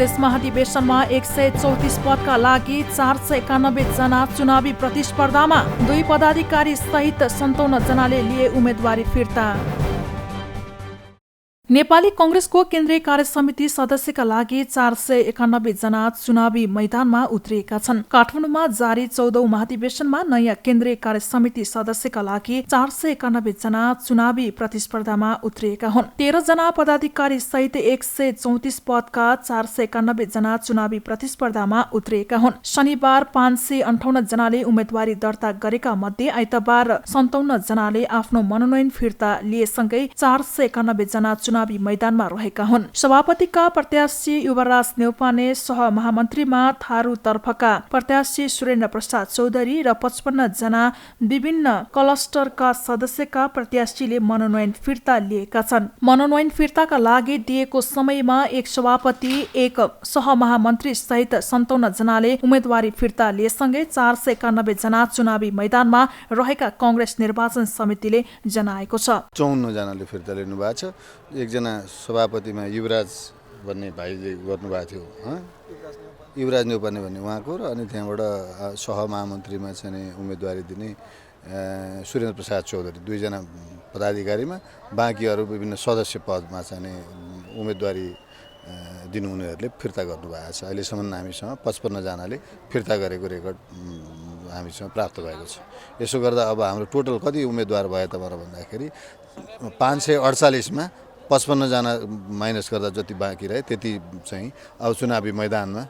कांग्रेस महाधिवेशनमा 134 पदका लागि 491 जना चुनावी प्रतिस्पर्धामा 2 पदाधिकारी सहित 57 जनाले लिए उम्मेदवारी फिर्ता। नेपाली कांग्रेसको केन्द्रीय कार्यसमिति सदस्यका लागि 491 जना चुनावी मैदानमा उत्रिएका छन्। काठमाडौँमा जारी 14औं महाधिवेशनमा नयाँ केन्द्रीय कार्यसमिति सदस्यका लागि 491 जना चुनावी प्रतिस्पर्धामा उत्रिएका हुन्। 13 जना पदाधिकारी सहित 134 पदका 491 जना चुनावी प्रतिस्पर्धामा उत्रिएका हुन्। शनिबार 558 जनाले उम्मेदवारी दर्ता गरेका मध्ये आइतबार 57 जनाले आफ्नो मनोनयन फिर्ता लिएसँगै 491 जना चुनावी मैदानमा रहेका हुन्। सभापतिका प्रत्याशी युवराज न्यौपाने, सहमहामन्त्रीमा थारू तर्फका प्रत्याशी सुरेन्द्र प्रसाद चौधरी र 55 जना विभिन्न क्लस्टरका सदस्यका प्रत्याशीले मनोनयन फिर्ता लिएका छन्। मनोनयन फिर्ताका लागि दिएको समयमा एक सभापति, एक सहमहामन्त्री सहित 57 जनाले उम्मेदवारी फिर्ता लिएसँगै 491 जना चुनावी मैदानमा रहेका कांग्रेस निर्वाचन समितिले जनाएको छ। 54 जनाले फिर्ता लिनु भएको छ। एकजना सभापतिमा युवराज भन्ने भाइले गर्नुभएको थियो, युवराज न्यौपाने भन्ने उहाँको, र अनि त्यहाँबाट सहमहामन्त्रीमा चाहिँ उम्मेदवारी दिने सुरेन्द्र प्रसाद चौधरी, 2 जना पदाधिकारीमा, बाँकी अरू विभिन्न सदस्य पदमा चाहिँ उम्मेदवारी दिनु उनीहरूले फिर्ता गर्नुभएको छ। अहिलेसम्म हामीसँग 55 जनाले फिर्ता गरेको रेकर्ड हामीसँग प्राप्त भएको छ। यसो गर्दा अब हाम्रो टोटल कति उम्मेदवार भयो त भन्दाखेरि 548 मा 55 जना माइनस गर्दा जति बाँकी रहे त्यति चाहिँ अब चुनावी मैदानमा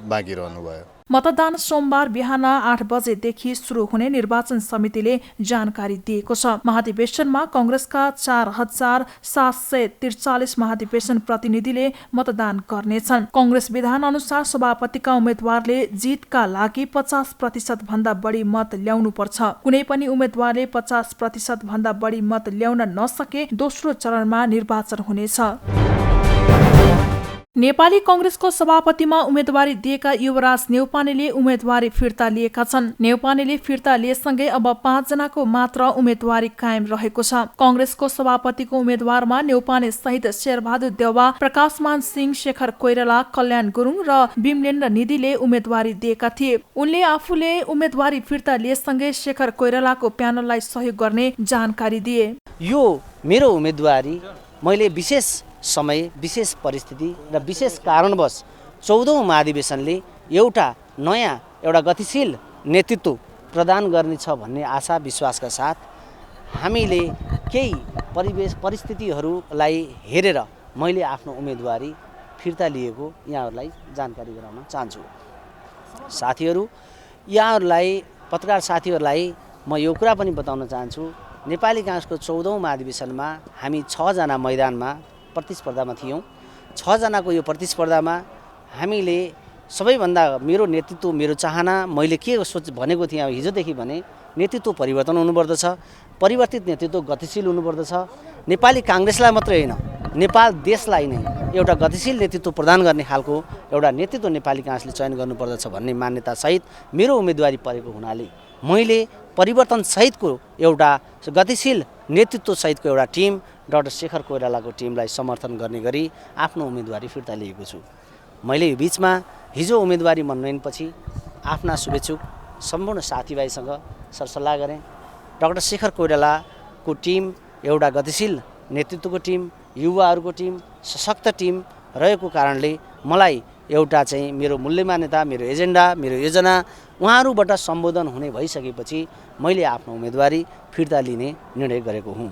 बाँकी रहनुभयो। मतदान सोमबार बिहान 8 बजेदेखि सुरु हुने निर्वाचन समितिले जानकारी दिएको छ। महाधिवेशनमा कांग्रेसका 4743 महाधिवेशन प्रतिनिधिले मतदान गर्नेछन्। कांग्रेस विधान अनुसार सभापतिका उम्मेद्वारले जितका लागि 50% भन्दा बढी मत ल्याउनु पर्छ। कुनै पनि उम्मेद्वारले 50% भन्दा बढी मत ल्याउन नसके दोस्रो चरणमा निर्वाचन हुनेछ। नेपाली कांग्रेसको सभापतिमा उम्मेदवारी दिएका युवराज न्यौपानेले उम्मेदवारी फिर्ता लिएका छन्। न्यौपानेले फिर्ता लिएसँगै अब 5 जनाको मात्र उम्मेदवारी कायम रहेको छ। कांग्रेसको सभापतिको उम्मेदवारमा न्यौपाने सहित शेरबहादुर देउवा, प्रकाशमान सिंह, शेखर कोइराला, कल्याण गुरुङ र विमलेन्द्र निधिले उम्मेदवारी दिएका थिए। उनले आफूले उम्मेदवारी फिर्ता लिएसँगै शेखर कोइरालाको प्यानललाई सहयोग गर्ने जानकारी दिए। यो मेरो उम्मेदवारी मैले विशेष समय, विशेष परिस्थिति र विशेष कारणवश 14औं महाधिवेशनले एउटा गतिशील नेतृत्व प्रदान गर्नेछ भन्ने आशा विश्वासका साथ हामीले केही परिस्थितिहरूलाई हेरेर मैले आफ्नो उम्मेदवारी फिर्ता लिएको यहाँहरूलाई जानकारी गराउन चाहन्छु। साथीहरू, यहाँहरूलाई, पत्रकार साथीहरूलाई म यो कुरा पनि बताउन चाहन्छु, नेपाली कांग्रेसको 14औं महाधिवेशनमा हामी 6 जना मैदानमा प्रतिस्पर्धामा थियौँ। 6 जनाको यो प्रतिस्पर्धामा हामीले सबैभन्दा मेरो नेतृत्व, मेरो चाहना, मैले के भनेको थिएँ हिजोदेखि भने नेतृत्व परिवर्तन हुनुपर्दछ। परिवर्तित नेतृत्व गतिशील हुनुपर्दछ। नेपाली कांग्रेसलाई मात्रै होइन, नेपाल देशलाई नै एउटा गतिशील नेतृत्व प्रदान गर्ने खालको एउटा नेतृत्व नेपाली कांग्रेसले चयन गर्नुपर्दछ भन्ने मान्यता सहित मेरो उम्मेदवारी परेको हुनाले मैले परिवर्तन सहितको एउटा गतिशील नेतृत्व सहितको एउटा टिम, डाक्टर शेखर कोइरालाको टिमलाई समर्थन गर्ने गरी आफ्नो उम्मेदवारी फिर्ता लिएको छु। मैले यो बीचमा हिजो उम्मेदवारी मनोनयनपछि आफ्ना शुभेच्छुक सम्पूर्ण साथीभाइसँग सरसल्लाह गरेँ। डाक्टर शेखर कोइरालाको टिम एउटा गतिशील नेतृत्वको टिम, युवाहरूको टिम, सशक्त टिम रहेको कारणले मलाई एउटा चाहिँ मेरो मूल्य मान्यता, मेरो एजेन्डा, मेरो योजना उहाँहरूबाट सम्बोधन हुने भइसकेपछि मैले आफ्नो उम्मेदवारी फिर्ता लिने निर्णय गरेको हुँ।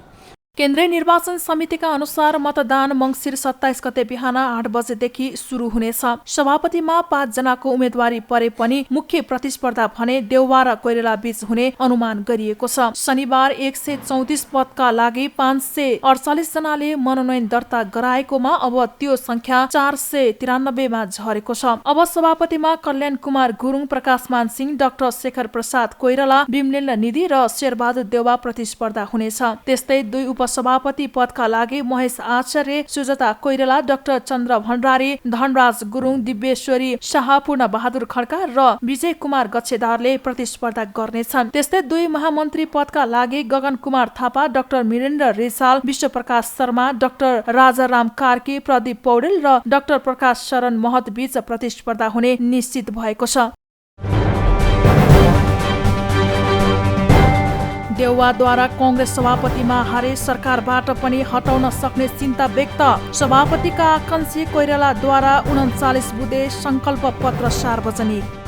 केन्द्रीय निर्वाचन समितिका अनुसार मतदान मङ्सिर 27 गते बिहान 8 बजेदेखि सुरु हुनेछ। सभापतिमा 5 जनाको उम्मेदवारी परे पनि मुख्य प्रतिस्पर्धा भने देउवा र कोइराला बीच हुने अनुमान गरिएको छ। शनिबार 134 पदका लागि 548 जनाले मनोनयन दर्ता गराएकोमा अब त्यो संख्या 493 मा झरेको छ। अब सभापतिमा कल्याण कुमार गुरुङ, प्रकाशमान सिंह, डाक्टर शेखर प्रसाद कोइराला, विमलेन्द्र निधि र शेरबहादुर देउवा प्रतिस्पर्धा हुनेछ। त्यस्तै 2 उपसभापति पदका लागि महेश आचार्य, सुजता कोइराला, डाक्टर चन्द्र भण्डारी, धनराज गुरुङ, दिव्येश्वरी शाह, पूर्ण बहादुर खड्का र विजय कुमार गच्छेदारले प्रतिस्पर्धा गर्नेछन्। त्यस्तै 2 महामन्त्री पदका लागि गगन कुमार थापा, डाक्टर वीरेन्द्र रिसाल, विश्वप्रकाश शर्मा, डाक्टर राजाराम कार्की, प्रदीप पौडेल र डाक्टर प्रकाश शरण महत बीच प्रतिस्पर्धा हुने निश्चित भएको छ। देउवाद्वारा कांग्रेस सभापतिमा हारे सरकारबाट पनि हटाउन सक्ने चिन्ता व्यक्त। सभापतिका आकांक्षी कोइरालाद्वारा 39 बुँदे संकल्प पत्र सार्वजनिक।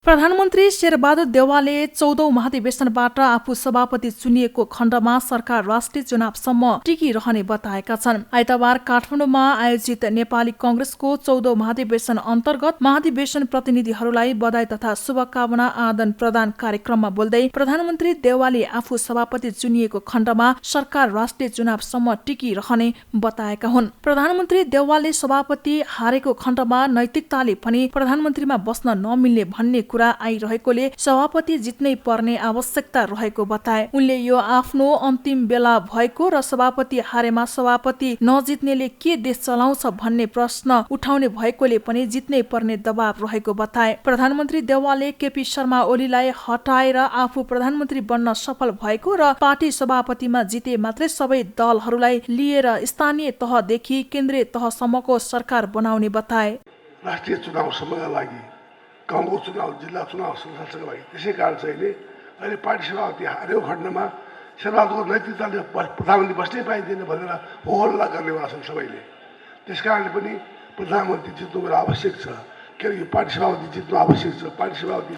प्रधानमन्त्री शेरबहादुर देउवाले 14औं महाधिवेशनबाट आफू सभापति चुनिएको खण्डमा सरकार राष्ट्रिय चुनावसम्म टिकिरहने बताएका छन्। आइतबार काठमाडौँमा आयोजित नेपाली कांग्रेसको 14औं महाधिवेशन अन्तर्गत महाधिवेशन प्रतिनिधिहरूलाई बधाई तथा शुभकामना आदान प्रदान कार्यक्रममा बोल्दै प्रधानमन्त्री देउवाले आफू सभापति चुनिएको खण्डमा सरकार राष्ट्रिय चुनावसम्म टिकिरहने बताएका हुन्। प्रधानमन्त्री देउवाले सभापति हारेको खण्डमा नैतिकताले पनि प्रधानमन्त्रीमा बस्न नमिल्ने भन्ने कुरा आइरहेकोले सभापति जित्नै पर्ने आवश्यकता रहेको बताए। उनले यो आफ्नो अन्तिम बेला भएको र सभापति हारेमा सभापति नजित्नेले के देश चलाउँछ भन्ने प्रश्न उठाउने भएकोले पनि जित्नै पर्ने दबाव रहेको बताए। प्रधानमन्त्री देउवाले केपी शर्मा ओलीलाई हटाएर आफू प्रधानमन्त्री बन्न सफल भएको र पार्टी सभापतिमा जिते मात्रै सबै दलहरूलाई लिएर स्थानीय तहदेखि केन्द्रीय तहसम्मको सरकार बनाउने बताए। राष्ट्रिय चुनावसम्मका लागि गाउँको चुनाव, जिल्ला चुनाव, संसदका लागि त्यसै कारण चाहिँ अहिले पार्टी सभापति हारेको खण्डमा शेरबहादुरको नैतिकताले प्रधानमन्त्री बस्नै पाइँदैन भनेर हो हल्ला गर्नेवाला छन् सबैले। त्यस कारणले पनि प्रधानमन्त्री जित्नु मेरो आवश्यक छ, किनकि पार्टी सभापति जित्नु आवश्यक छ। पार्टी सभापति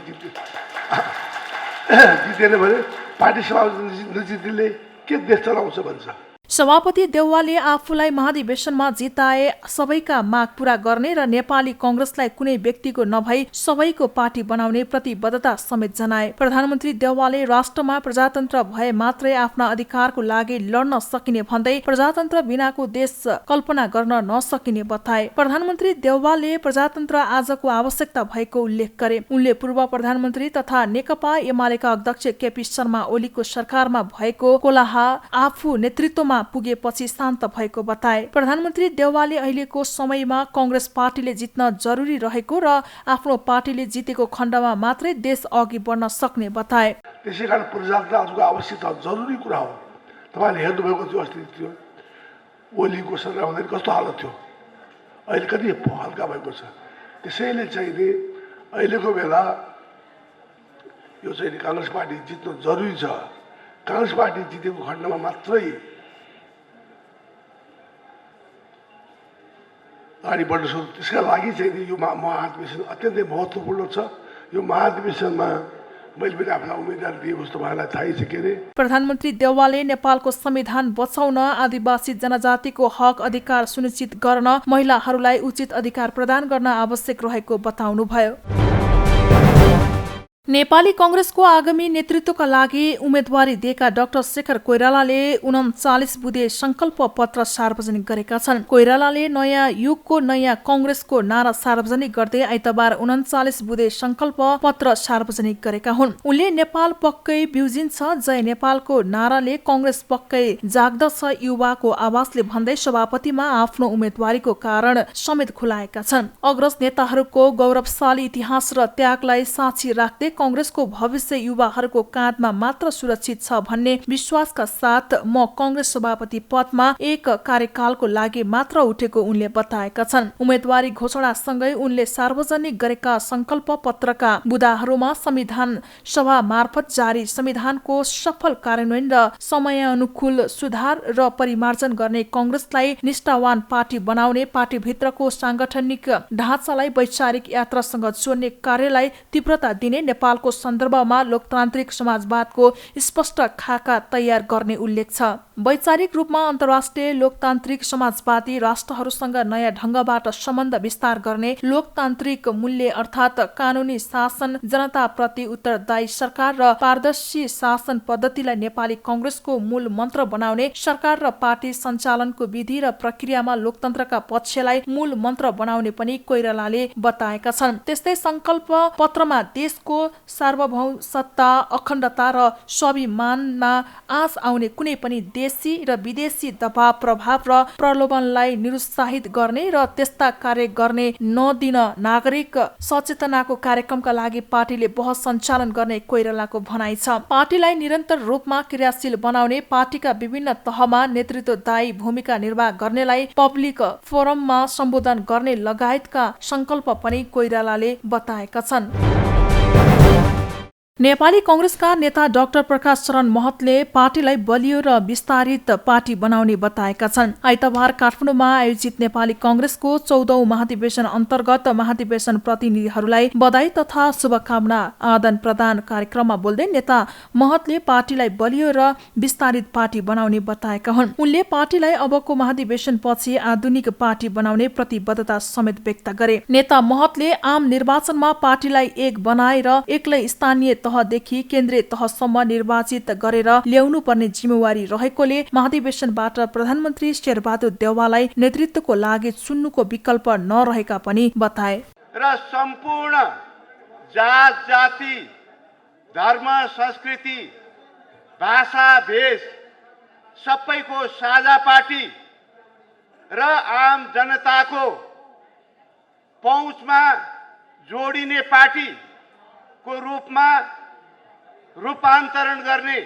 जितेन भने पार्टी सभापति नजित्नेले के देश चलाउँछ भन्छ। सभापति देउवाले आफूलाई महाधिवेशनमा जिताए सबैका माग पूरा गर्ने र नेपाली कांग्रेसलाई कुनै व्यक्तिको नभई सबैको पार्टी बनाउने प्रतिबद्धता समेत जनाए। प्रधानमन्त्री देउवाले राष्ट्रमा प्रजातन्त्र भए मात्रै आफ्ना अधिकारको लागि लड्न सकिने भन्दै प्रजातन्त्र बिनाको देश कल्पना गर्न नसकिने बताए। प्रधानमन्त्री देउवाले प्रजातन्त्र आजको आवश्यकता भएको उल्लेख गरे। उनले पूर्व प्रधानमन्त्री तथा नेकपा एमालेका अध्यक्ष केपी शर्मा ओलीको सरकारमा भएको कोलाहा आफू नेतृत्वमा पुगेपछि शान्त भएको बताए। प्रधानमन्त्री देउवाले अहिलेको समयमा कांग्रेस पार्टीले जित्न जरुरी रहेको र आफ्नो पार्टीले जितेको खण्डमा मात्रै देश अघि बढ्न सक्ने बताए। त्यसैकारण प्रजातन्त्र आजको आवश्यकता जरुरी कुरा हो। तपाईँले हेर्नुभएको त्यो अस्ति थियो ओलीको सरकार हुँदाखेरि कस्तो हालत थियो, अहिले कति हल्का भएको छ। त्यसैले चाहिँ नि अहिलेको बेला यो चाहिँ कांग्रेस पार्टी जित्नु जरुरी छ। कांग्रेस पार्टी जितेको खण्डमा मात्रै अगाडि बढ्न सक्छ। त्यसका लागि चाहिँ यो महाधिवेशन अत्यन्तै महत्त्वपूर्ण छ। यो महाधिवेशनमा मैले पनि आफूलाई उम्मेदवार दिएको जस्तो मलाई थाहै छ। के अरे प्रधानमन्त्री देउवाले नेपालको संविधान बचाउन, आदिवासी जनजातिको हक अधिकार सुनिश्चित गर्न, महिलाहरूलाई उचित अधिकार प्रदान गर्न आवश्यक रहेको बताउनुभयो। नेपाली कांग्रेसको आगामी नेतृत्वका लागि उम्मेदवारी दिएका डाक्टर शेखर कोइरालाले 39 बुँदे संकल्प पत्र सार्वजनिक गरेका छन्। कोइरालाले नयाँ युगको नयाँ कांग्रेसको नारा सार्वजनिक गर्दै आइतबार 39 बुँदे संकल्प पत्र सार्वजनिक गरेका हुन्। उनले नेपाल पक्कै बिउजिन्छ, जय नेपालको नाराले कांग्रेस पक्कै जाग्दछ युवाको आवाजले भन्दै सभापतिमा आफ्नो उम्मेदवारीको कारण समेत खुलाएका छन्। अग्रज नेताहरूको गौरवशाली इतिहास र त्यागलाई साक्षी राख्दै कांग्रेसको भविष्य युवाहरूको काँधमा मात्र सुरक्षित छ भन्ने विश्वासका साथ म कांग्रेस सभापति पदमा एक कार्यकालको लागि मात्र उठेको उनले बताएका छन्। उम्मेदवारी घोषणासँगै उनले सार्वजनिक गरेका संकल्प पत्रका बुँदाहरूमा संविधान सभा मार्फत जारी संविधानको सफल कार्यान्वयन र समयानुकूल सुधार र परिमार्जन गर्ने, कांग्रेसलाई निष्ठावान पार्टी बनाउने, पार्टीभित्रको सांगठनिक ढाँचालाई वैचारिक यात्रासँग जोड्ने कार्यलाई तीव्रता दिने, नेपालको सन्दर्भमा लोकतान्त्रिक समाजवादको स्पष्ट खाका तयार गर्ने उल्लेख छ। वैचारिक रूपमा अन्तर्राष्ट्रिय लोकतान्त्रिक समाजवादी राष्ट्रहरूसँग नयाँ ढंगबाट सम्बन्ध विस्तार गर्ने, लोकतान्त्रिक मूल्य अर्थात् कानूनी शासन, जनताप्रति उत्तरदायी सरकार र पारदर्शी शासन पद्धतिलाई नेपाली कांग्रेसको मूल मन्त्र बनाउने, सरकार र पार्टी सञ्चालनको विधि र प्रक्रियामा लोकतन्त्रका पक्षलाई मूल मन्त्र बनाउने पनि कोइरालाले बताएका छन्। त्यस्तै संकल्प पत्रमा देशको सार्वभौम सत्ता, अखण्डता र स्वाभिमानमा आँच आउने कुनै पनि देशी र विदेशी दबाव, प्रभाव र प्रलोभनलाई निरुत्साहित गर्ने र त्यस्ता कार्य गर्ने नदिन नागरिक सचेतनाको कार्यक्रमका लागि पार्टीले बहस सञ्चालन गर्ने कोइरालाको भनाइ छ। पार्टीलाई निरन्तर रूपमा क्रियाशील बनाउने, पार्टीका विभिन्न तहमा नेतृत्वदायी भूमिका निर्वाह गर्नेलाई पब्लिक फोरममा सम्बोधन गर्ने लगायतका संकल्प पनि कोइरालाले बताएका छन्। नेपाली कांग्रेसका नेता डाक्टर प्रकाश चरण महतले पार्टीलाई बलियो र विस्तारित पार्टी बनाउने बताएका छन्। आइतबार काठमाडौँमा आयोजित नेपाली कांग्रेसको 14औं महाधिवेशन अन्तर्गत महाधिवेशन प्रतिनिधिहरूलाई बधाई तथा शुभकामना आदान प्रदान कार्यक्रममा बोल्दै नेता महतले पार्टीलाई बलियो र विस्तारित पार्टी बनाउने बताएका हुन्। उनले पार्टीलाई अबको महाधिवेशन पछि आधुनिक पार्टी बनाउने प्रतिबद्धता समेत व्यक्त गरे। नेता महतले आम निर्वाचनमा पार्टीलाई एक बनाएर एक्लै स्थानीय तहदेखि केन्द्रीय तहसम्म निर्वाचित गरेर ल्याउनु पर्ने जिम्मेवारी रहेकोले महाधिवेशनबाट प्रधानमन्त्री शेरबहादुर देउवालाई नेतृत्वको लागि चुन्नुको विकल्प नरहेका पनि बताए। र सम्पूर्ण जात जाति, धर्म, संस्कृति, भाषा, भेष सबैको साझा पार्टी र आम जनताको पहुँचमा जोडिने पार्टीको रूपमा रूपान्तरण गर्ने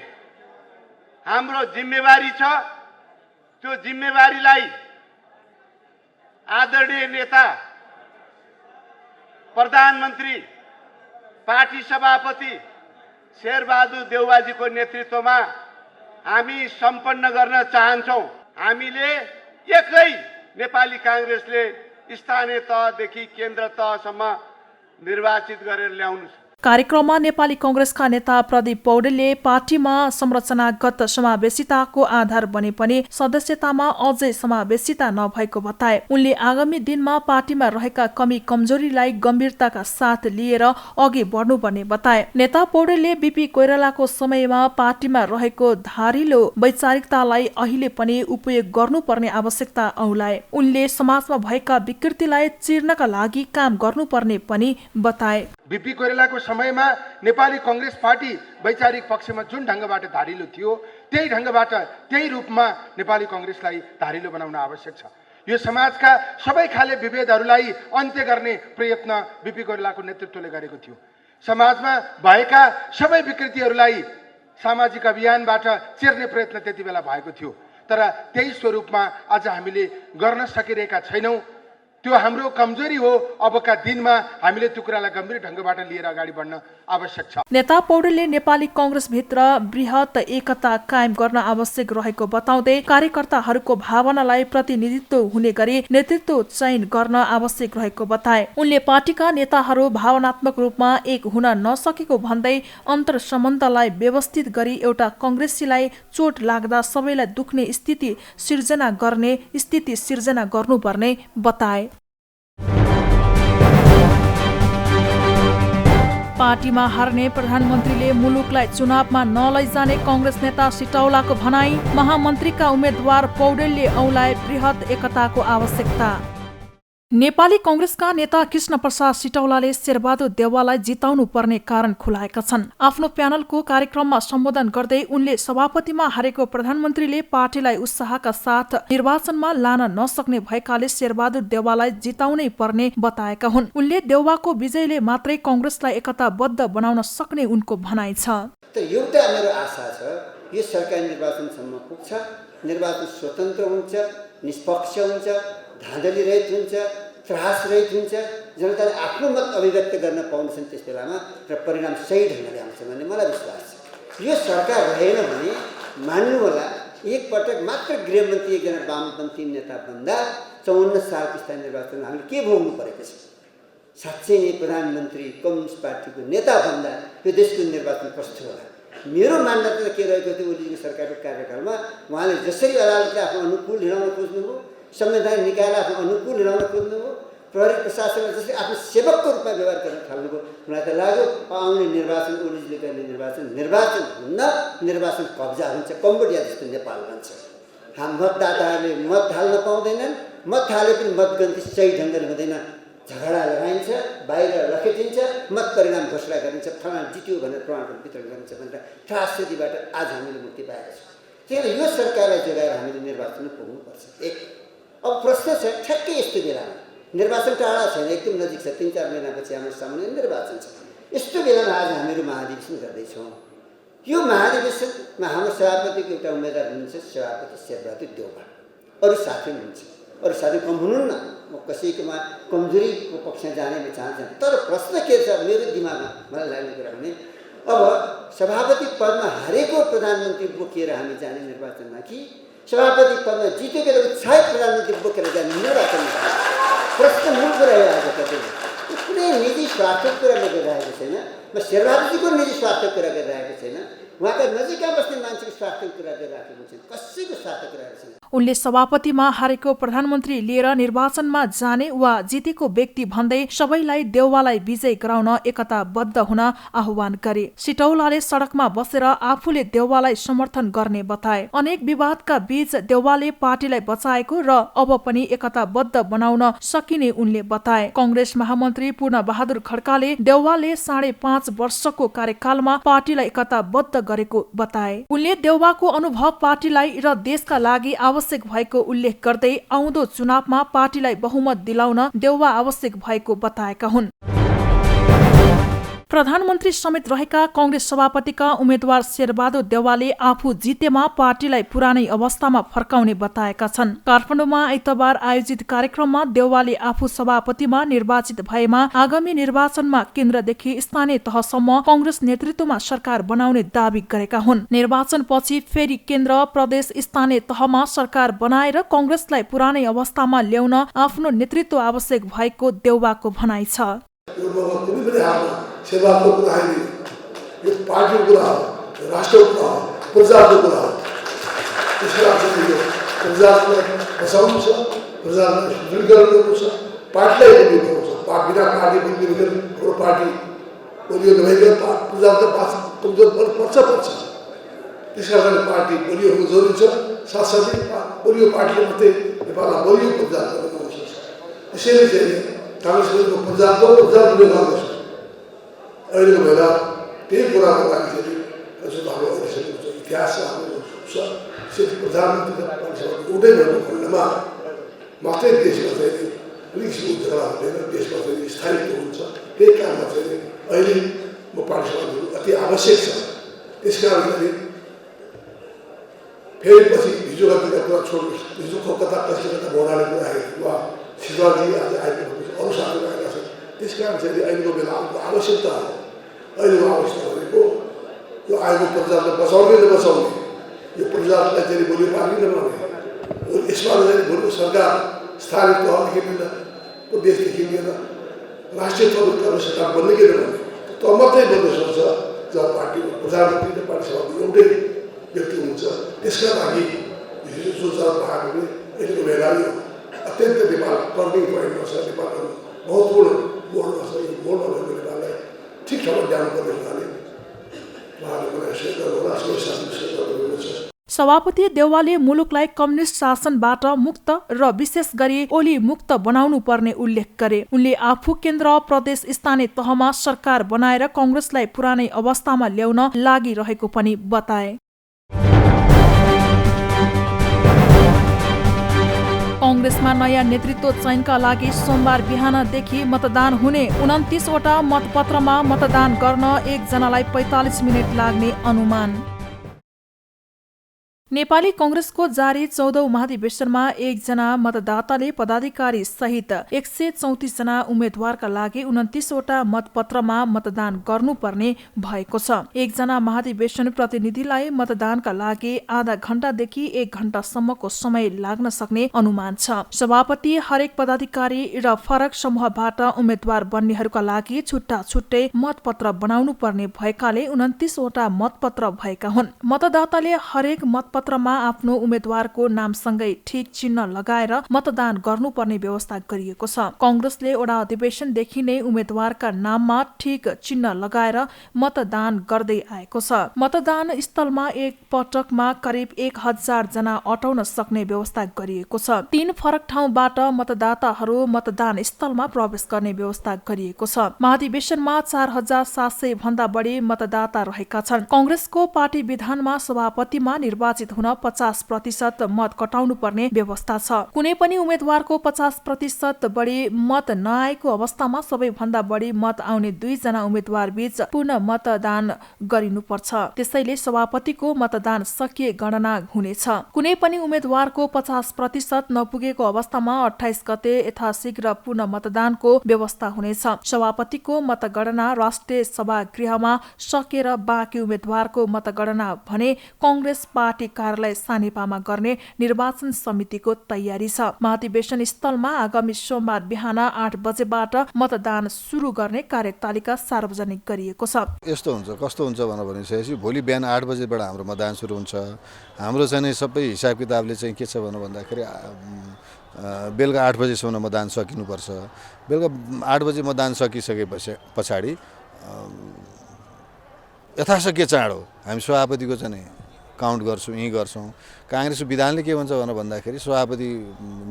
हाम्रो जिम्मेवारी छ। त्यो जिम्मेवारीलाई आदरणीय नेता, प्रधानमन्त्री, पार्टी सभापति शेरबहादुर देउवाजीको नेतृत्वमा हामी सम्पन्न गर्न चाहन्छौँ। हामीले एकै नेपाली कांग्रेसले स्थानीय तहदेखि केन्द्र तहसम्म निर्वाचित गरेर ल्याउनु छ। कार्यक्रममा नेपाली कांग्रेसका नेता प्रदीप पौडेलले पार्टीमा संरचनागत समावेशिताको आधार बने पनि सदस्यतामा अझै समावेशिता नभएको बताए। उनले आगामी दिनमा पार्टीमा रहेका कमी कमजोरीलाई गम्भीरताका साथ लिएर अघि बढ्नुपर्ने बताए। नेता पौडेलले बीपी कोइरालाको समयमा पार्टीमा रहेको धारिलो वैचारिकतालाई अहिले पनि उपयोग गर्नुपर्ने आवश्यकता औलाए। उनले समाजमा भएका विकृतिलाई चिर्नका लागि काम गर्नुपर्ने पनि बताए। बीपी कोइरालाको समयमा नेपाली कांग्रेस पार्टी वैचारिक पक्षमा जुन ढङ्गबाट धारिलो थियो, त्यही ढङ्गबाट त्यही रूपमा नेपाली कांग्रेसलाई धारिलो बनाउन आवश्यक छ। यो समाजका सबै खाले विभेदहरूलाई अन्त्य गर्ने प्रयत्न बीपी कोइरालाको नेतृत्वले गरेको थियो। समाजमा भएका सबै विकृतिहरूलाई सामाजिक अभियानबाट चिर्ने प्रयत्न त्यति बेला भएको थियो। तर त्यही स्वरूपमा आज हामीले गर्न सकिरहेका छैनौँ। त्यो हाम्रो कमजोरी हो। अबका दिनमा हामीले त्यो कुरालाई गम्भीर ढङ्गबाट लिएर अगाडि बढ्न आवश्यक छ। नेता पौडेलले नेपाली कांग्रेसभित्र बृहत एकता कायम गर्न आवश्यक रहेको बताउँदै कार्यकर्ताहरूको भावनालाई प्रतिनिधित्व हुने गरी नेतृत्व चयन गर्न आवश्यक रहेको बताए। उनले पार्टीका नेताहरू भावनात्मक रूपमा एक हुन नसकेको भन्दै अन्तर सम्बन्धलाई व्यवस्थित गरी एउटा कांग्रेसीलाई चोट लाग्दा सबैलाई दुख्ने स्थिति सिर्जना गर्नुपर्ने बताए। पार्टीमा हार्ने प्रधानमन्त्रीले मुलुकलाई चुनावमा नलैजाने कांग्रेस नेता सिटौलाको भनाई। महामन्त्रीका उम्मेद्वार पौडेलले औलाए बृहत एकताको आवश्यकता। नेपाली कांग्रेसका नेता कृष्ण प्रसाद सिटौलाले शेरबहादुर देउवालाई जिताउनु पर्ने कारण खुलाएका छन्। आफ्नो प्यानलको कार्यक्रममा सम्बोधन गर्दै उनले सभापतिमा हारेको प्रधानमन्त्रीले पार्टीलाई उत्साहका साथ निर्वाचनमा लान नसक्ने भएकाले शेरबहादुर देउवालाई जिताउनै पर्ने बताएका हुन्। उनले देउवाको विजयले मात्रै कांग्रेसलाई एकताबद्ध बनाउन सक्ने उनको भनाइ छ। एउटा मेरो आशा छ, यो सरकारी निर्वाचनसम्म पुग्छ, निर्वाचन स्वतन्त्र हुन्छ, निष्पक्ष हुन्छ, धाँधली रहित हुन्छ, त्रास रहित हुन्छ, जनताले आफ्नो मत अभिव्यक्त गर्न पाउँछन् त्यस बेलामा र परिणाम सही ढङ्गले आउँछ भन्ने मलाई विश्वास छ। यो सरकार रहेन भने मान्नु होला एकपटक मात्र गृहमन्त्री एकजना वामपन्थी नेता बन्दा 54 सालको स्थानीय निर्वाचनमा हामीले के भोग्नु परेको छ। साँच्चै नै प्रधानमन्त्री कम्युनिस्ट पार्टीको नेता बन्दा यो देशको निर्वाचन कस्तो होला। मेरो मान्यता के रहेको थियो, ओलीजीको सरकारको कार्यकालमा उहाँले जसरी अदालतले आफ्नो अनुकूल हिँडाउन खोज्नुभयो, संवैधानिक निकायलाई आफ्नो अनुकूल हिँडाउन खोज्नुभयो, प्रहरी प्रशासनलाई जसरी आफ्नो सेवकको रूपमा व्यवहार गर्न थाल्नुभयो, मलाई त लाग्यो आउने निर्वाचन ओलीजीले गर्ने निर्वाचन हुन्न, निर्वाचन कब्जा हुन्छ, कम्बोडिया जस्तो नेपाल बन्छ। मतदाताहरूले मत हाल्न पाउँदैनन्, मत हाले पनि मतगन्ती सही ढङ्गले हुँदैन, झगडा लगाइन्छ, बाहिर रखेटी लेखिन्छ, मत परिणाम घोषणा गरिन्छ, फलाना जित्यो भनेर प्रमाणपत्र वितरण गरिन्छ भनेर त्रासदीबाट आज हामीले मुक्ति पाएका छौँ। त्यही भएर यो सरकारलाई जोगाएर हामीले निर्वाचनमा पुग्नुपर्छ। एक अब प्रश्न छ ठ्याक्कै यस्तो बेलामा निर्वाचन टाढा छैन, एकदम नजिक छ, 3-4 महिनापछि हाम्रो सामान्य निर्वाचन छ। यस्तो बेलामा आज हामीहरू महाधिवेशन गर्दैछौँ। यो महाधिवेशनमा हाम्रो सभापतिको एउटा उम्मेदवार हुनुहुन्छ सभापति शेरबहादुर देउवा, अरू साथी हुनुहुन्छ, अरू साथी कम हुनुहुन्न, म कसैकोमा कमजोरीको पक्षमा जाने म चाहन्छु। तर प्रश्न के छ मेरो दिमागमा मलाई लाग्ने कुरा भने अब सभापति पदमा हारेको प्रधानमन्त्री बोकेर हामी जाने निर्वाचनमा कि सभापति पदमा जितेको उत्साहित प्रधानमन्त्री बोकेर जाने निर्वाचनमा? प्रश्न मूल कुरा हो। आज कतै कुनै निजी स्वार्थको कुरा गरिरहेको छैन, म शेरबहादुरजीको निजी स्वार्थको कुरा गरिरहेको छैन, उहाँका नजिकै बस्ने मान्छेको स्वार्थको कुरा गरिरहेको छैन, कसैको स्वार्थको कुरा छैन। उनले सभापतिमा हारेको प्रधानमन्त्री लिएर निर्वाचनमा जाने वा जितेको व्यक्ति भन्दै सबैलाई देउवालाई विजय गराउन एकताबद्ध हुन आह्वान गरे। सिटौलाले सडकमा बसेर आफूले देउवालाई समर्थन गर्ने बताए। अनेक विवादका बीच देउवाले पार्टीलाई बचाएको र अब पनि एकताबद्ध बनाउन सकिने उनले बताए। कांग्रेस महामन्त्री पूर्णबहादुर खड्काले देउवाले 5.5 वर्षको कार्यकालमा पार्टीलाई एकताबद्ध गरेको बताए। उनले देउवाको अनुभव पार्टीलाई र देशका लागि आवश्यक भएको उल्लेख गर्दै आउँदो चुनावमा पार्टीलाई बहुमत दिलाउन देउवा आवश्यक भएको बताएका हुन्। प्रधानमन्त्री समेत रहेका कांग्रेस सभापतिका उम्मेद्वार शेरबहादुर देउवाले आफू जितेमा पार्टीलाई पुरानै अवस्थामा फर्काउने बताएका छन्। काठमाडौँमा आइतबार आयोजित कार्यक्रममा देउवाले आफू सभापतिमा निर्वाचित भएमा आगामी निर्वाचनमा केन्द्रदेखि स्थानीय तहसम्म कांग्रेस नेतृत्वमा सरकार बनाउने दावी गरेका हुन्। निर्वाचनपछि फेरि केन्द्र, प्रदेश, स्थानीय तहमा सरकार बनाएर कांग्रेसलाई पुरानै अवस्थामा ल्याउन आफ्नो नेतृत्व आवश्यक भएको देउवाको भनाइ छ। शेरबहादुरको कुरा होइन, यो पार्टीको कुरा हो, राष्ट्रको कुरा हो, प्रजाको कुरा हो। त्यसको लागि यो प्रजालाई बचाउनु छ, प्रजालाई सुदृढीकरण गर्नु छ, पार्टीलाई बलियो गर्नु छ। बिना पार्टी बलियो भने हाम्रो पार्टी बलियो नभइकन प्रजाको पास कमजोर पर्छ। त्यस कारण पार्टी बलियो हुनु जरुरी छ। साथसाथै बलियो पार्टीले मात्रै नेपाललाई बलियो प्रजा बनाउन सक्छ। त्यसैले चाहिँ काङ्ग्रेसको प्रजाको काङ्ग्रेस अहिलेको बेला त्यही कुराको लागि चाहिँ हाम्रो अहिलेसम्मको इतिहास हाम्रो प्रधानमन्त्री एउटै भएको खण्डमा मात्रै देशमा चाहिँ अलिक झगडा हुँदैन, देशमा चाहिँ स्थायित्व हुन्छ। त्यही कारणमा चाहिँ अहिले म पार्टी सभापति अति आवश्यक छ। त्यस कारण चाहिँ फेरि पछि हिजो कतिका कुरा छोड्नुहोस्, हिजो कता कसै कता भोडाले कुरा आएको वा शिवराजी आज आइपुग्नु अरू साथीहरू आएका छन्। त्यस कारण चाहिँ अहिलेको बेला आवश्यकता हो। अहिलेको आवश्यकता भनेको यो आएको प्रजालाई बचाउने नबचाउने, यो प्रजालाई चाहिँ भोलि पार्टी नबनाउने, यसमा चाहिँ भोलिको सरकार स्थानीय तहदेखि लिएर प्रदेशदेखि लिएर राष्ट्रिय तहको सरकार बन्ने कि नबन्ने त मात्रै बन्न सक्छ जब पार्टीको प्रधानमन्त्री र पार्टी सभापति एउटै व्यक्ति हुन्छ। त्यसका लागि हिजो सुचार भएको भने अहिलेको बेला यो अत्यन्त नेपाल टर्निङ पोइन्टमा छ, नेपालको महत्त्वपूर्ण मोडमा छ। यो मोडमा भएको नेपाललाई ठिक ठाउँमा ल्याउनुपर्ने हुनाले उहाँले मलाई सहयोग गर्नुहोला, सबै साथीले सहयोग गर्नुहुन्छ। सभापति देउवाले मुलुकलाई कम्युनिस्ट शासनबाट मुक्त र विशेष गरी ओली मुक्त बनाउनु पर्ने उल्लेख गरे। उनले आफू केन्द्र, प्रदेश, स्थानीय तहमा सरकार बनाएर कांग्रेसलाई पुरानै अवस्थामा ल्याउन लागिरहेको पनि बताए। कांग्रेसमा नयाँ नेतृत्व चयनका लागि सोमबार बिहानदेखि मतदान हुने। 29 वटा मतपत्रमा मतदान गर्न 1 जनालाई 45 मिनेट लाग्ने अनुमान। नेपाली कांग्रेसको जारी 14औं महाधिवेशनमा 1 जना मतदाताले पदाधिकारी सहित 134 जना उम्मेद्वारका लागि 29 वटा मतपत्रमा मतदान गर्नुपर्ने भएको छ। 1 जना महाधिवेशन प्रतिनिधिलाई मतदानका लागि आधा घण्टादेखि 1 घण्टासम्मको समय लाग्न सक्ने अनुमान छ। सभापति, हरेक पदाधिकारी र फरक समूहबाट उम्मेद्वार बन्नेहरूका लागि छुट्टा छुट्टै मतपत्र बनाउनु पर्ने भएकाले 29 वटा मतपत्र भएका हुन्। मतदाताले हरेक मतपत्र प्रमाणपत्रमा आफ्नो उम्मेद्वारको नामसँगै ठिक चिन्ह लगाएर मतदान गर्नुपर्ने व्यवस्था गरिएको छ। कांग्रेसले वडा अधिवेशनदेखि नै उम्मेद्वारका नाममा ठिक चिन्ह लगाएर मतदान गर्दै आएको छ। मतदान स्थलमा एक पटकमा करिब 1000 जना अटाउन सक्ने व्यवस्था गरिएको छ। 3 फरक ठाउँबाट मतदाताहरू मतदान स्थलमा प्रवेश गर्ने व्यवस्था गरिएको छ। महाधिवेशनमा 4700 भन्दा बढी मतदाता रहेका छन्। कांग्रेसको पार्टी विधानमा सभापतिमा निर्वाचित हुन 50% मत कटाउनु पर्ने व्यवस्था छ। कुनै पनि उम्मेद्वारको 50% बढी मत नआएको अवस्थामा सबैभन्दा बढी मत आउने 2 जना उम्मेद्वार बीच पुनः मतदान गरिनुपर्छ। त्यसैले सभापतिको मतदान सकिए गणना हुनेछ। कुनै पनि उम्मेद्वारको 50% नपुगेको अवस्थामा 28 गते यथाशीघ्र पुनः मतदानको व्यवस्था हुनेछ। सभापतिको मतगणना राष्ट्रिय सभागृहमा सकेर बाँकी उम्मेद्वारको मतगणना भने कांग्रेस पार्टी कार्यालय सानेपामा गर्ने निर्वाचन समितिको तयारी छ। महाधिवेशन स्थलमा आगामी सोमबार बिहान 8 बजेबाट मतदान सुरु गर्ने कार्यतालिका सार्वजनिक गरिएको छ। यस्तो हुन्छ कस्तो हुन्छ भनिसकेपछि भोलि बिहान 8 बजेबाट हाम्रो मतदान सुरु हुन्छ। हाम्रो चाहिँ सबै हिसाब किताबले चाहिँ के छ भन्दाखेरि बेलुका 8 बजेसम्म मतदान सकिनुपर्छ। बेलुका 8 बजे मतदान सकिसके पछाडि यथाशक्य चाँडो हामी सभापतिको चाहिँ काउन्ट गर्छौँ, यहीँ गर्छौँ। काङ्ग्रेसको विधानले के भन्छ भन्दाखेरि सभापति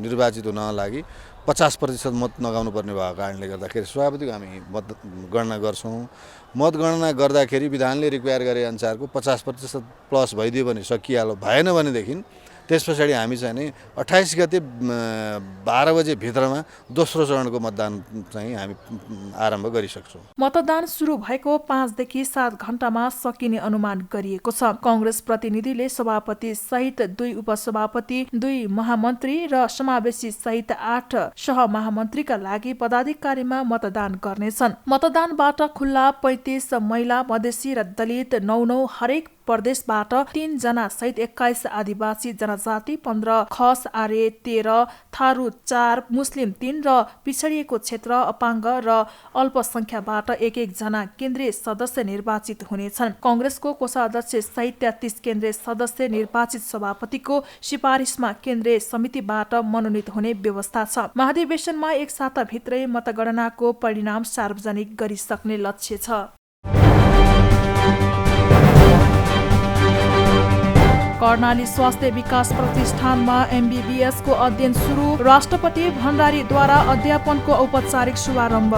निर्वाचित हुन लागि 50% मत नगाउनु पर्ने भएको कारणले गर्दाखेरि सभापतिको हामी मतगणना गर्छौँ। मतगणना गर्दाखेरि विधानले रिक्वायर गरे अनुसारको 50% प्लस भइदियो भने सकिहाल्यो, भएन भनेदेखि त्यस पछाडि हामी चाहिँ नि 28 गते 12 बजे भित्रमा दोस्रो चरणको मतदान चाहिँ हामी आरम्भ गरिसक्छौँ। मतदान सुरु भएको 5 देखि 7 घण्टामा सकिने अनुमान गरिएको छ। कांग्रेस प्रतिनिधिले सभापति सहित 2 उपसभापति, 2 महामन्त्री र समावेशी सहित 8 सहमहामन्त्रीका लागि पदाधिकारीमा मतदान गर्नेछन्। मतदानबाट खुल्ला 35 महिला, मधेसी र दलित 9 हरेक प्रदेशबाट 3 जना सहित 21 आदिवासी जनजाति, 15 खस, आर्य 13, थारू 4, मुस्लिम 3 र पिछडिएको क्षेत्र, अपाङ्ग र अल्पसंख्याबाट 1 जना केन्द्रीय सदस्य निर्वाचित हुनेछन्। कांग्रेसको कोषाध्यक्ष सहित 33 केन्द्रीय सदस्य निर्वाचित सभापतिको सिफारिसमा केन्द्रीय समितिबाट मनोनित हुने व्यवस्था छ। महाधिवेशनमा 1 साताभित्रै मतगणनाको परिणाम सार्वजनिक गरिसक्ने लक्ष्य छ। कर्णाली स्वास्थ्य विकास प्रतिष्ठानमा MBBS को अध्ययन सुरु। राष्ट्रपति भण्डारीद्वारा अध्यापनको औपचारिक शुभारम्भ।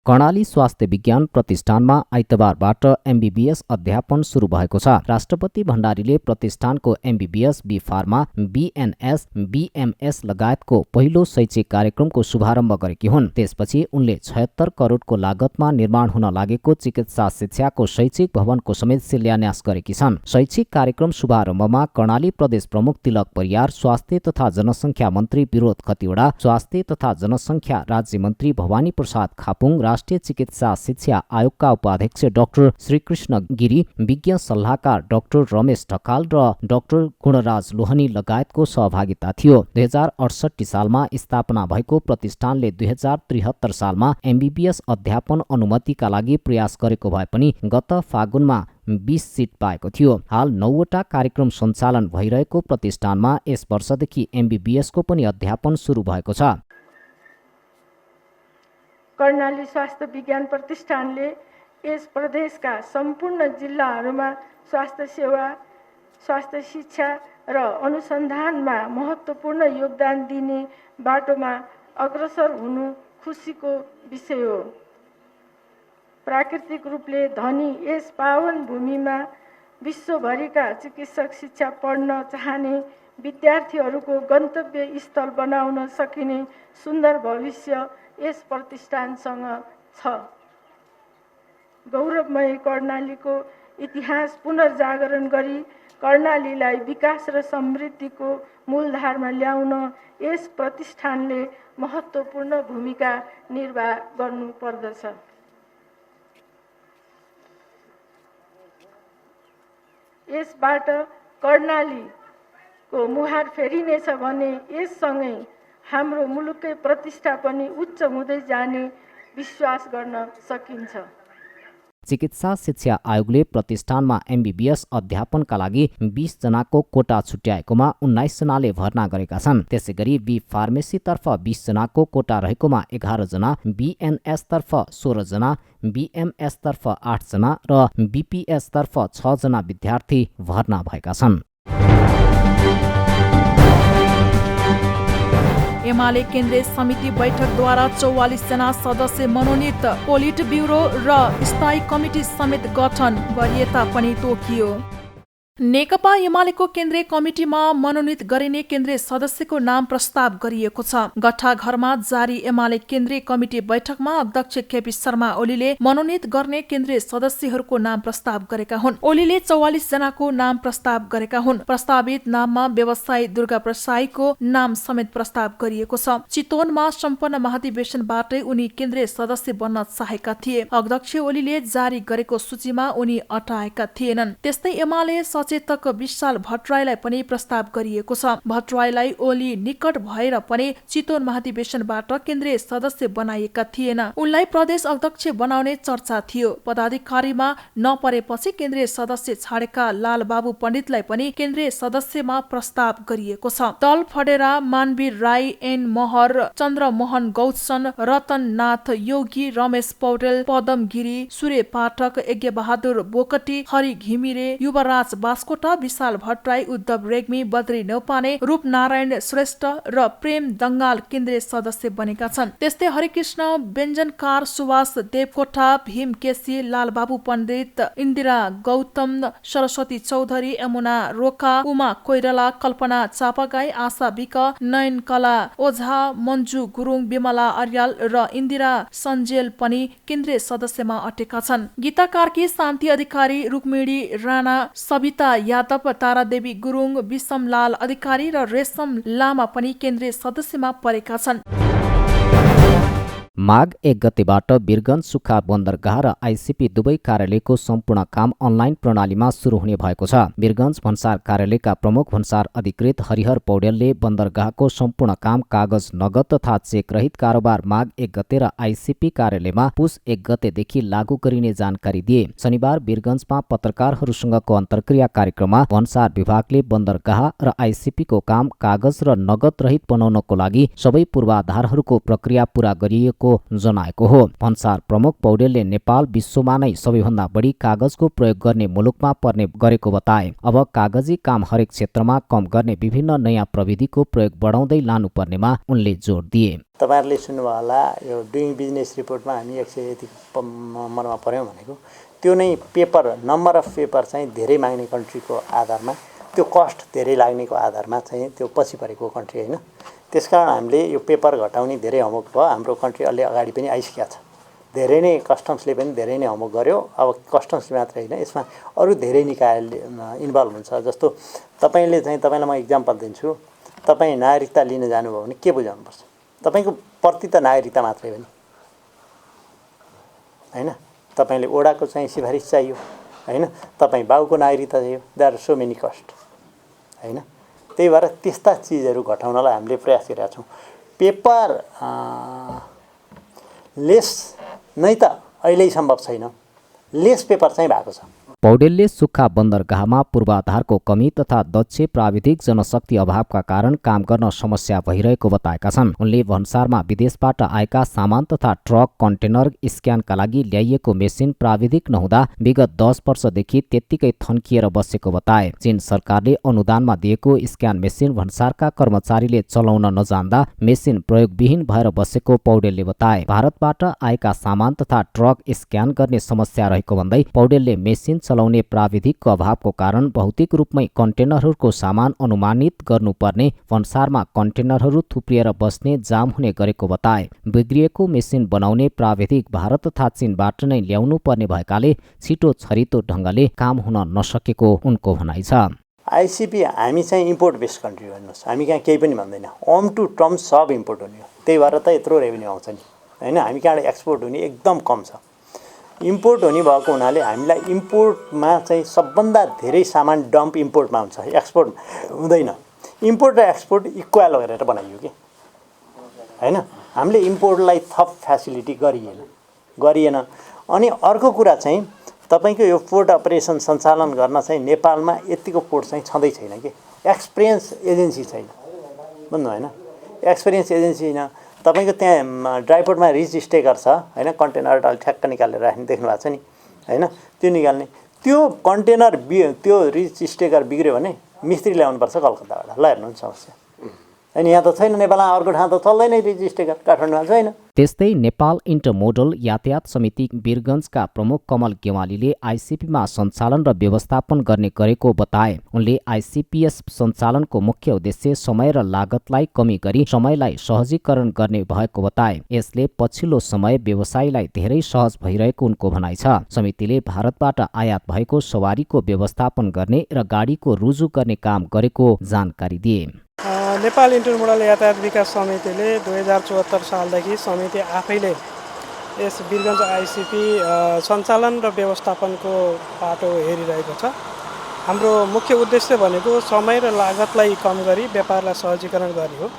कर्णाली स्वास्थ्य विज्ञान प्रतिष्ठानमा आइतबारबाट MBBS अध्यापन सुरु भएको छ। राष्ट्रपति भण्डारीले प्रतिष्ठानको MBBS, B pharma, BNS, BMS लगायतको पहिलो शैक्षिक कार्यक्रमको शुभारम्भ गरेकी हुन्। त्यसपछि उनले 76 करोडको लागतमा निर्माण हुन लागेको चिकित्सा शिक्षाको शैक्षिक भवनको समेत शिलान्यास गरेकी छन्। शैक्षिक कार्यक्रम शुभारम्भमा कर्णाली प्रदेश प्रमुख तिलक परियार, स्वास्थ्य तथा जनसङ्ख्या मन्त्री विरोध खतिवडा, स्वास्थ्य तथा जनसङ्ख्या राज्य मन्त्री भवानी प्रसाद खापुङ, राष्ट्रिय चिकित्सा शिक्षा आयोगका उपाध्यक्ष डाक्टर श्रीकृष्ण गिरी, विज्ञ सल्लाहकार डाक्टर रमेश ढकाल र डाक्टर गुणराज लोहनी लगायतको सहभागिता थियो। 2068 सालमा स्थापना भएको प्रतिष्ठानले 2073 सालमा MBBS अध्यापन अनुमतिका लागि प्रयास गरेको भए पनि गत फागुनमा 20 सिट पाएको थियो। हाल 9वटा कार्यक्रम सञ्चालन भइरहेको प्रतिष्ठानमा यस वर्षदेखि MBBS को पनि अध्यापन सुरु भएको छ। कर्णाली स्वास्थ्य विज्ञान प्रतिष्ठानले यस प्रदेशका सम्पूर्ण जिल्लाहरूमा स्वास्थ्य सेवा, स्वास्थ्य शिक्षा र अनुसन्धानमा महत्त्वपूर्ण योगदान दिने बाटोमा अग्रसर हुनु खुसीको विषय हो। प्राकृतिक रूपले धनी यस पावन भूमिमा विश्वभरिका चिकित्सक शिक्षा पढ्न चाहने विद्यार्थीहरूको गन्तव्य स्थल बनाउन सकिने सुन्दर भविष्य यस प्रतिष्ठानसँग छ। गौरवमय कर्णालीको इतिहास पुनर्जागरण गरी कर्णालीलाई विकास र समृद्धिको मूलधारमा ल्याउन यस प्रतिष्ठानले महत्त्वपूर्ण भूमिका निर्वाह गर्नुपर्दछ। यसबाट कर्णालीको मुहार फेरिनेछ भने यससँगै हाम्रो मुलुककै प्रतिष्ठा पनि उच्च हुँदै जाने विश्वास गर्न सकिन्छ। चिकित्सा शिक्षा आयोगले प्रतिष्ठानमा MBBS अध्यापनका लागि 20 जनाको कोटा छुट्याएकोमा 19 जनाले भर्ना गरेका छन्। त्यसैगरी बी फार्मेसीतर्फ 20 जनाको कोटा रहेकोमा 11 जना, BNS तर्फ 16 जना, BMS तर्फ 8 जना र BPS तर्फ 6 जना विद्यार्थी भर्ना भएका छन्। एमाले केन्द्रीय समिति बैठकद्वारा 44 जना सदस्य मनोनित, पोलिट ब्युरो र स्थायी कमिटी समेत गठन गरिए तापनि तोकियो। नेकपा एमालेको केन्द्रीय कमिटीमा मनोनित गरिने केन्द्रीय सदस्यको नाम प्रस्ताव गरिएको छ। गट्ठाघरमा जारी एमाले केन्द्रीय कमिटी बैठकमा अध्यक्ष केपी शर्मा ओलीले मनोनित गर्ने केन्द्रीय सदस्यहरूको नाम प्रस्ताव गरेका हुन्। ओलीले 44 जनाको नाम प्रस्ताव गरेका हुन्। प्रस्तावित नाममा व्यवसायी दुर्गा प्रसाईको नाम समेत प्रस्ताव गरिएको छ। चितवनमा सम्पन्न महाधिवेशनबाटै उनी केन्द्रीय सदस्य बन्न चाहेका थिए। अध्यक्ष ओलीले जारी गरेको सूचीमा उनी अटाएका थिएनन्। त्यस्तै एमाले सचेतक विशाल भट्टराईलाई पनि प्रस्ताव गरिएको छ। भट्टराईलाई ओली निकट भएर पनि चितवन महाधिवेशनबाट केन्द्रीय सदस्य बनाइएका थिएन। उनलाई प्रदेश अध्यक्ष बनाउने चर्चा थियो। पदाधिकारीमा नपरेपछि केन्द्रीय सदस्य छाडेका लालबाबु पण्डितलाई पनि केन्द्रीय सदस्यमा प्रस्ताव गरिएको छ। दल फडेरा, मानवीर राई, एन महर, चन्द्रमोहन गौतसन, रतननाथ योगी, रमेश पौडेल, पदम गिरी, सूर्य पाठक, यज्ञबहादुर बोकटी, हरि घिमिरे, युवराज बास्कोटा, विशाल भट्टराई, उद्धव रेग्मी, बद्री नेउपाने, रूपनारायण श्रेष्ठ र प्रेम दङ्गाल केन्द्रीय सदस्य बनेका छन्। त्यस्तै हरिकृष्ण व्यञ्जनकार, सुभाष देवकोटा, भीम केसी, लालबाबु पण्डित, इन्दिरा गौतम, सरस्वती चौधरी, यमुना रोका, उमा कोइराला, कल्पना चापागाई, आशा विक, नयन कला ओझा, मन्जु गुरुङ, विमला अर्याल र इन्दिरा सञ्जेल पनि केन्द्रीय सदस्यमा अटेका छन्। गीता कार्की, शान्ति अधिकारी, रुक्मिणी राणा, सविता यादव, तारादेवी गुरुङ, विषमलाल अधिकारी र रेशम लामा पनि केन्द्रीय सदस्यमा परेका छन्। माघ 1 गतेबाट वीरगञ्ज सुक्खा बन्दरगाह र आइसिपी दुवै कार्यालयको सम्पूर्ण काम अनलाइन प्रणालीमा सुरु हुने भएको छ। वीरगञ्ज भन्सार कार्यालयका प्रमुख भन्सार अधिकृत हरिहर पौडेलले बन्दरगाहको सम्पूर्ण काम कागज नगद तथा चेक रहित कारोबार माघ 1 गते र आइसिपी कार्यालयमा पुस 1 गतेदेखि लागू गरिने जानकारी दिए। शनिबार वीरगञ्जमा पत्रकारहरूसँगको अन्तर्क्रिया कार्यक्रममा भन्सार विभागले बन्दरगाह र आइसिपीको काम कागज र नगद रहित बनाउनको लागि सबै पूर्वाधारहरूको प्रक्रिया पूरा गरिएको जनाएको हो। भन्सार प्रमुख पौडेलले नेपाल विश्वमा नै सबैभन्दा बढी कागजको प्रयोग गर्ने मुलुकमा पर्ने गरेको बताए। अब कागजी काम हरेक क्षेत्रमा कम गर्ने विभिन्न नयाँ प्रविधिको प्रयोग बढाउँदै लानुपर्नेमा उनले जोड दिए। तपाईहरुले सुन्नुभयो होला, यो डुइङ बिजनेस रिपोर्टमा हामी 100 यति मनमा पर्यौं भनेको त्यो नै पेपर, नम्बर अफ पेपर चाहिँ धेरै माग्ने कन्ट्रीको आधारमा, त्यो कस्ट धेरै लाग्नेको आधारमा चाहिँ त्यो पछि परेको कन्ट्री हैन। त्यसकारण हामीले यो पेपर घटाउने धेरै होमवर्क भयो। हाम्रो कन्ट्री अलि अगाडि पनि आइसकेको छ। धेरै नै कस्टम्सले पनि धेरै नै होमवर्क गर्यो। अब कस्टम्सले मात्रै हैन, यसमा अरू धेरै निकायले इन्भल्भ हुन्छ। जस्तो तपाईलाई म एक्जाम्पल दिन्छु। तपाईँ नागरिकता लिन जानुभयो भने के बुझाउनुपर्छ? तपाईको प्रति त नागरिकता मात्रै हो नि हैन। तपाईले ओडाको चाहिँ सिफारिस चाहियो हैन, तपाईँ बाउको नागरिकता चाहियो। देयर आर सो मेनी कस्ट हैन। त्यही भएर त्यस्ता चिजहरू घटाउनलाई हामीले प्रयास गरेका छौँ। पेपर लेस नै त अहिले सम्भव छैन, लेस पेपर चाहिँ भएको छ। पौडेलले सुक्खा बन्दरगाहमा पूर्वाधारको कमी तथा दक्ष प्राविधिक जनशक्ति अभावका कारण काम गर्न समस्या भइरहेको बताएका छन्। उनले भन्सारमा विदेशबाट आएका सामान तथा ट्रक कन्टेनर स्क्यानका लागि ल्याइएको मेसिन प्राविधिक नहुँदा विगत 10 वर्षदेखि त्यत्तिकै थन्किएर बसेको बताए। चीन सरकारले अनुदानमा दिएको स्क्यान मेसिन भन्सारका कर्मचारीले चलाउन नजान्दा मेसिन प्रयोगविहीन भएर बसेको पौडेलले बताए। भारतबाट आएका सामान तथा ट्रक स्क्यान गर्ने समस्या रहेको भन्दै पौडेलले मेसिन चलाउने प्राविधिकको अभावको कारण भौतिक रूपमै कन्टेनरहरूको सामान अनुमानित गर्नुपर्ने, भन्सारमा कन्टेनरहरू थुप्रिएर बस्ने, जाम हुने गरेको बताए। बिग्रिएको मेसिन बनाउने प्राविधिक भारत तथा चीनबाट नै ल्याउनु पर्ने भएकाले छिटो छरितो ढङ्गले काम हुन नसकेको उनको भनाइ छ। आइसिपी हामी चाहिँ इम्पोर्ट बेस्ड कन्ट्री हो हेर्नुहोस्, हामी कहाँ केही पनि भन्दैन, होम टु टर्म सब इम्पोर्ट हुने हो। त्यही भएर त यत्रो रेभेन्यू आउँछ नि हैन। हामी कहाँबाट एक्सपोर्ट हुने एकदम कम छ। इम्पोर्ट हुने भएको हुनाले हामीलाई इम्पोर्टमा चाहिँ सबभन्दा धेरै सामान डम्प इम्पोर्टमा हुन्छ, एक्सपोर्ट हुँदैन। इम्पोर्ट र एक्सपोर्ट इक्वल गरेर बनाइयो कि हैन। हामीले इम्पोर्टलाई थप फेसिलिटी गरिएन। अनि अर्को कुरा चाहिँ तपाईँको यो पोर्ट अपरेसन सञ्चालन गर्न चाहिँ नेपालमा यतिको पोर्ट चाहिँ छँदै छैन कि एक्सपिरियन्स एजेन्सी छैन बुझ्नु होइन एक्सपिरियन्स एजेन्सी छैन तपाईँको त्यहाँ ड्राइपोर्टमा रिच स्टेकर छ होइन कन्टेनर ठ्याक्क निकालेर राख्ने देख्नु भएको छ नि होइन त्यो निकाल्ने त्यो कन्टेनर त्यो रिच स्टेकर बिग्रियो भने मिस्त्री ल्याउनुपर्छ कलकत्ताबाट ल हेर्नुहुन्छ समस्या अनि यहाँ त छैन नेपालमा अर्को ठाउँ त चल्दैन रिच स्टेकर काठमाडौँमा छैन। त्यस्तै नेपाल इन्टरमोडल यातायात समिति वीरगञ्जका प्रमुख कमल गेवालीले आइसिपीमा सञ्चालन र व्यवस्थापन गर्ने गरेको बताए। उनले आइसिपीएस सञ्चालनको मुख्य उद्देश्य समय र लागतलाई कमी गरी समयलाई सहजीकरण गर्ने भएको बताए। यसले पछिल्लो समय व्यवसायलाई धेरै सहज भइरहेको उनको भनाइ छ। समितिले भारतबाट आयात भएको सवारीको व्यवस्थापन गर्ने र गाडीको रुजु गर्ने काम गरेको जानकारी दिए। नेपाल इन्टरमोडल यातायात विकास समितिले 2074 सालदेखि समिति आफैले यस वीरगञ्ज आइसिपी सञ्चालन र व्यवस्थापनको बाटो हेरिरहेको छ। हाम्रो मुख्य उद्देश्य भनेको समय र लागतलाई कम गरी व्यापारलाई सहजीकरण गर्ने हो।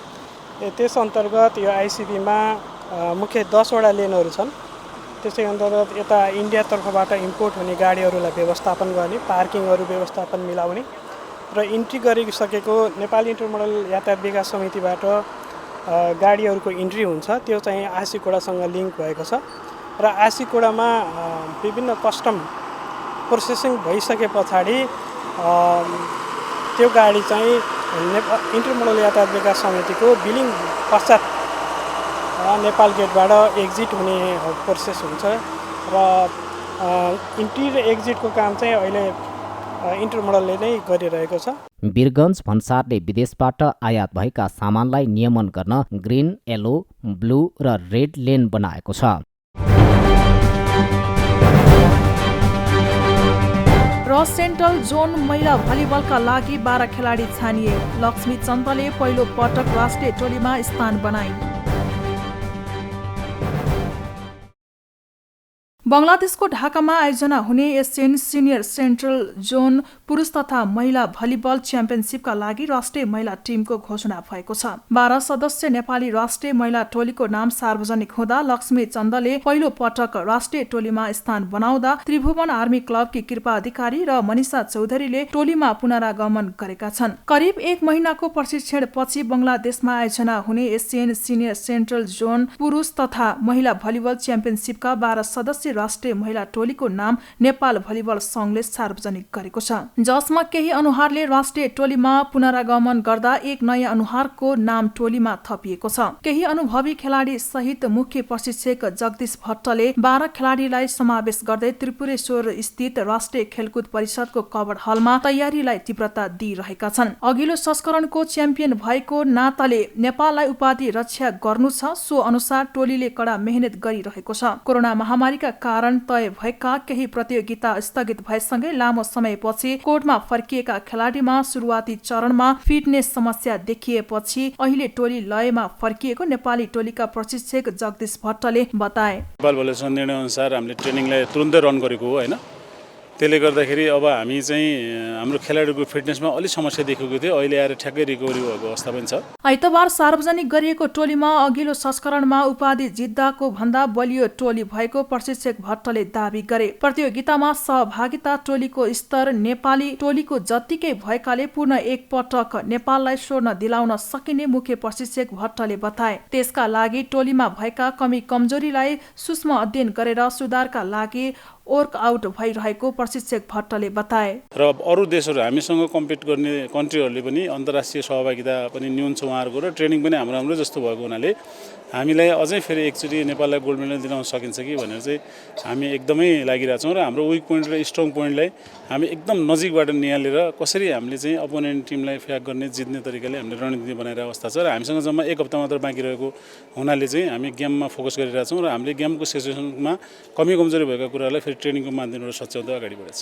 त्यस अन्तर्गत यो आइसिपीमा मुख्य 10 वटा लेनहरू छन्। त्यसै अन्तर्गत यता इन्डियातर्फबाट इम्पोर्ट हुने गाडीहरूलाई व्यवस्थापन गर्ने, पार्किङहरू व्यवस्थापन मिलाउने र इन्ट्री गरिसकेको नेपाल इन्टरमोडल यातायात विकास समितिबाट गाडीहरूको इन्ट्री हुन्छ त्यो चाहिँ आसिकोडासँग लिङ्क भएको छ र आसिकोडामा विभिन्न कस्टम प्रोसेसिङ भइसके पछाडि त्यो गाडी चाहिँ इन्टरमोडल यातायात विकास समितिको बिलिङ पश्चात नेपाल गेटबाट एक्जिट हुने प्रोसेस हुन्छ र इन्ट्री र एक्जिटको काम चाहिँ अहिले इन्टरमोडलले नै गरिरहेको छ। वीरगञ्ज भन्सारले विदेशबाट आयात भएका सामानलाई नियमन गर्न ग्रिन, येलो, ब्लू र रेड लेन बनाएको छ। र सेन्ट्रल जोन महिला भलिबलका लागि 12 खेलाडी छानिए। लक्ष्मी चन्दले पहिलो पटक राष्ट्रिय टोलीमा स्थान बनाइन्। बङ्गलादेशको ढाकामा आयोजना हुने एसियन सिनियर सेन्ट्रल जोन पुरुष तथा महिला भलिबल च्याम्पियनसिपका लागि राष्ट्रिय महिला टिमको घोषणा भएको छ। 12 सदस्य नेपाली राष्ट्रिय महिला टोलीको नाम सार्वजनिक हुँदा लक्ष्मी चन्दले पहिलो पटक राष्ट्रिय टोलीमा स्थान बनाउँदा त्रिभुवन आर्मी क्लबकी कृपा अधिकारी र मनिषा चौधरीले टोलीमा पुनरागमन गरेका छन्। करिब 1 महिनाको प्रशिक्षण पछि बङ्गलादेशमा आयोजना हुने एसियन सिनियर सेन्ट्रल जोन पुरुष तथा महिला भलिबल च्याम्पियनसिपका 12 सदस्य राष्ट्रिय महिला टोलीको नाम नेपाल भलिबल संघले सार्वजनिक गरेको छ, जसमा केही अनुहारले राष्ट्रिय टोलीमा पुनरागमन गर्दा एक नयाँ अनुहारको नाम टोलीमा थपिएको छ। केही अनुभवी खेलाडी सहित मुख्य प्रशिक्षक जगदीश भट्टले 12 खेलाडीलाई समावेश गर्दै त्रिपुरेश्वर स्थित राष्ट्रिय खेलकुद परिषदको कभर हलमा तयारीलाई तीव्रता दिइरहेका छन्। अघिल्लो संस्करणको च्याम्पियन भएको नाताले नेपाललाई उपाधि रक्षा गर्नु छ, सो अनुसार टोलीले कडा मेहनत गरिरहेको छ। कोरोना महामारीका कारण तय भएका केही प्रतियोगिता स्थगित भएसँगै लामो समयपछि कोर्टमा फर्किएका खेलाडीमा सुरुवाती चरणमा फिटनेस समस्या देखिएपछि अहिले टोली लयमा फर्किएको नेपाली टोलीका प्रशिक्षक जगदीश भट्टले बताए। नेपाल भलिबल निर्णय अनुसार हामीले ट्रेनिङलाई तुरुन्तै रन गरेको हो हैन, त्यसले गर्दाखेरि अब हामी चाहिँ हाम्रो खेलाडीको फिटनेसमा अलि समस्या देखेको थियो। अहिले आएर ठ्याक्कै रिकभरी भएको अवस्था पनि छ। आइतबार सार्वजनिक गरिएको टोलीमा अघिल्लो संस्करणमा उपाधि जित्दाको भन्दा बलियो टोली भएको प्रशिक्षक भट्टले दावी गरे। प्रतियोगितामा सहभागिता टोलीको स्तर नेपाली टोलीको जत्तिकै भएकाले पूर्ण एक पटक नेपाललाई स्वर्ण दिलाउन सकिने मुख्य प्रशिक्षक भट्टले बताए। त्यसका लागि टोलीमा भएका कमी कमजोरीलाई सूक्ष्म अध्ययन गरेर सुधारका लागि वर्कआउट भइरहेको प्रशिक्षक भट्टले बताए। र अरू देशहरू हामीसँग कम्पिट गर्ने कन्ट्रीहरूले पनि अन्तर्राष्ट्रिय सहभागिता पनि न्यून छ उहाँहरूको र ट्रेनिङ पनि हाम्रो जस्तो भएको हुनाले हामीलाई अझै फेरि एकचोटि नेपाललाई गोल्ड मेडल दिलाउन सकिन्छ कि भनेर चाहिँ हामी एकदमै लागिरहेछौँ र हाम्रो विक पोइन्ट र स्ट्रङ पोइन्टलाई हामी एकदम नजिकबाट निहालेर कसरी हामीले चाहिँ अपोनेन्ट टिमलाई फ्याक गर्ने जित्ने तरिकाले हामीले रणनीति बनाइरहेको अवस्था छ र हामीसँग जम्मा 1 हप्ता मात्र बाँकी रहेको हुनाले चाहिँ हामी गेममा फोकस गरिरहेछौँ र हामीले गेमको सिचुएसनमा कमी कमजोरी भएका कुराहरूलाई फेरि ट्रेनिङको माध्यमबाट सच्याउँदै अगाडि बढेछ।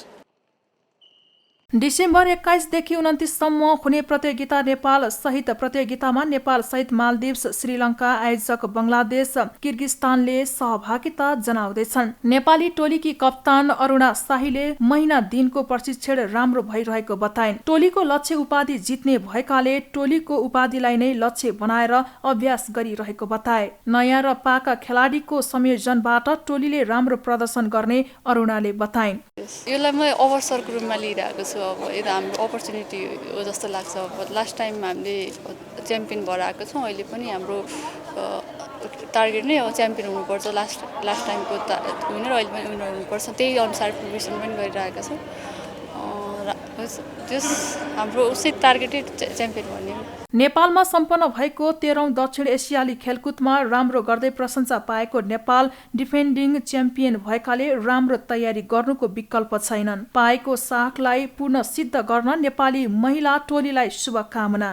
डिसेम्बर 21 देखि 29 सम्म हुने प्रतियोगिता नेपाल सहित प्रतियोगितामा नेपाल सहित मालदिव्स, श्रीलङ्का, आयोजक बंगलादेश, किर्गिस्तानले सहभागिता जनाउँदैछन्। नेपाली टोलीकी कप्तान अरुणा शाहीले महिना दिनको प्रशिक्षण राम्रो भइरहेको बताइन्। टोलीको लक्ष्य उपाधि जित्ने भएकाले टोलीको उपाधिलाई नै लक्ष्य बनाएर अभ्यास गरिरहेको बताए। नयाँ र पाका खेलाडीको संयोजनबाट टोलीले राम्रो प्रदर्शन गर्ने अरुणाले बताइन्। यसलाई म अवसरको रूपमा लिइरहेको छु। अब यो त हाम्रो अपर्च्युनिटी हो जस्तो लाग्छ। अब लास्ट टाइम हामीले च्याम्पियन भएर आएको छौँ। अहिले पनि हाम्रो टार्गेट नै हो च्याम्पियन हुनुपर्छ। लास्ट टाइमको विनर अहिले पनि विनर हुनुपर्छ। त्यही अनुसार प्रिपरेसन पनि गरिरहेको छ। त्यस हाम्रो उसै टार्गेटै च्याम्पियन भन्ने हो। नेपालमा सम्पन्न भएको 13औं दक्षिण एसियाली खेलकुदमा राम्रो गर्दै प्रशंसा पाएको नेपाल डिफेन्डिङ च्याम्पियन भएकाले राम्रो तयारी गर्नुको विकल्प छैनन्। पाएको साखलाई पूर्ण सिद्ध गर्न नेपाली महिला टोलीलाई शुभकामना।